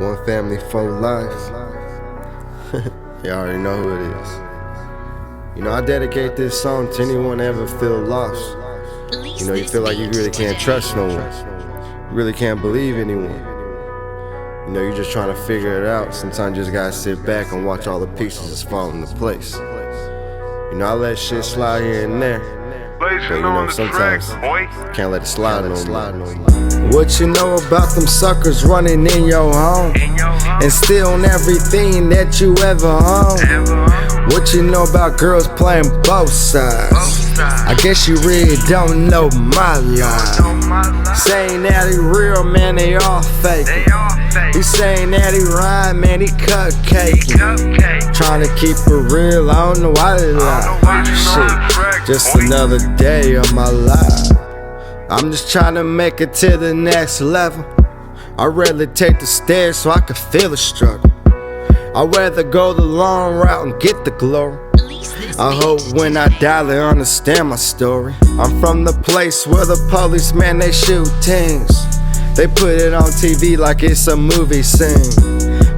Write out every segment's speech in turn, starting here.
One family, four lives. You already know who it is. You know, I dedicate this song to anyone that ever feel lost. You know, you feel like you really can't trust no one. You really can't believe anyone. You know, you're just trying to figure it out. Sometimes you just gotta sit back and watch all the pieces just fall into place. You know, I let shit slide here and there. But you know, sometimes can't let it slide no more. What you know about them suckers running in your home and stealing everything that you ever owned? What you know about girls playing both sides? I guess you really don't know my life. Saying that he real, man, they all faking. He saying that he rhyme, man, he cupcaking. Trying to keep it real, I don't know why they lie. Shit, just another day of my life. I'm just trying to make it to the next level. I'd rather take the stairs so I can feel the struggle. I'd rather go the long route and get the glory. I hope when I die they understand my story. I'm from the place where the police, man, they shoot things. They put it on TV like it's a movie scene.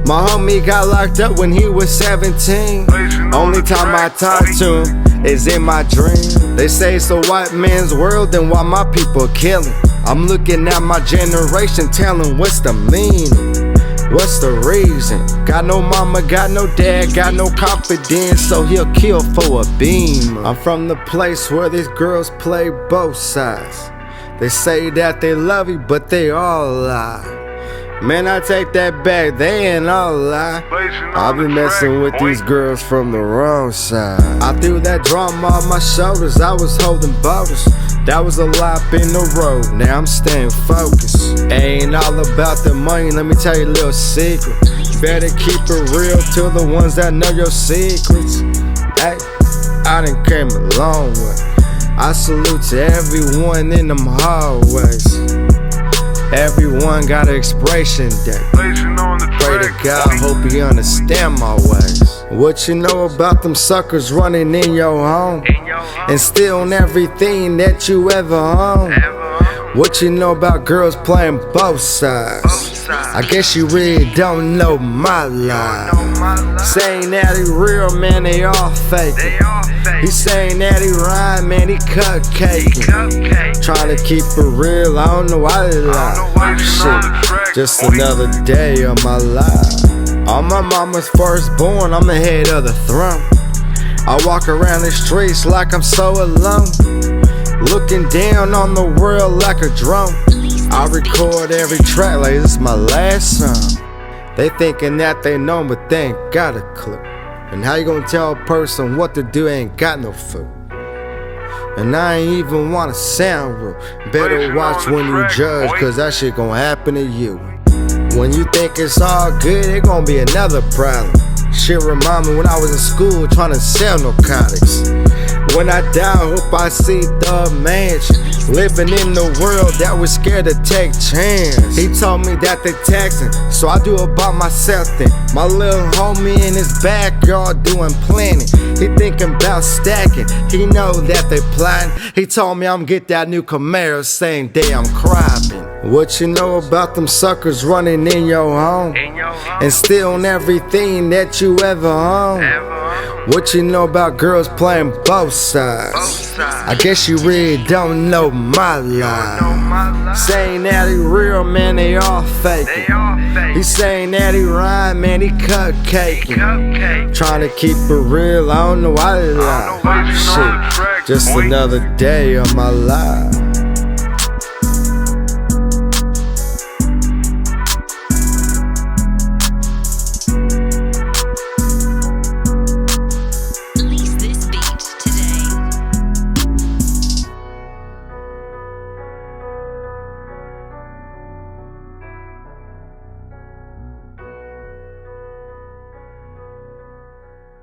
My homie got locked up when he was 17. Only time I talk to him is in my dream. They say it's a white man's world, then why my people killing? I'm looking at my generation, telling what's the meaning? What's the reason? Got no mama, got no dad, got no confidence, so he'll kill for a beam. I'm from the place where these girls play both sides. They say that they love you, but they all lie. Man, I take that back, they ain't all lie. I've been messing with these girls from the wrong side. I threw that drama on my shoulders, I was holding boulders. That was a lap in the road, now I'm staying focused. Ain't all about the money, let me tell you a little secret. Better keep it real to the ones that know your secrets. Hey, I done came a long way. I salute to everyone in them hallways. Everyone got an expiration date. Pray to God, hope you understand my ways. What you know about them suckers running in your home and stealing everything that you ever owned? What you know about girls playing both sides? I guess you really don't know my life. Saying that he real, man, they all faking. He saying that he rhyme, man, he cupcaking. Trying to keep it real, I don't know why they lie. Shit, just another day of my life. On my mama's firstborn, I'm the head of the throne. I walk around the streets like I'm so alone, looking down on the world like a drone. I record every track like this is my last song. They thinking that they know, but they ain't got a clue. And how you gonna tell a person what to do, ain't got no food? And I ain't even wanna sound rude. Better watch when you judge, cause that shit gon' happen to you. When you think it's all good, it gon' be another problem. Shit remind me when I was in school trying to sell narcotics. When I die, I hope I see the mansion. Living in the world that was scared to take chance. He told me that they taxing, so I do it by myself then. My little homie in his backyard doing planning. He thinking about stacking, he know that they plotting. He told me I'm get that new Camaro, same day I'm cropping. What you know about them suckers running in your home and stealing everything that you ever owned? What you know about girls playing both sides? I guess you really don't know my life. Saying that he real, man, they all faking. He saying that he rhyme, man, he cupcaking. Trying to keep it real, I don't know why they lie. Shit, just another day of my life.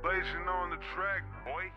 Blazing on the track, boy.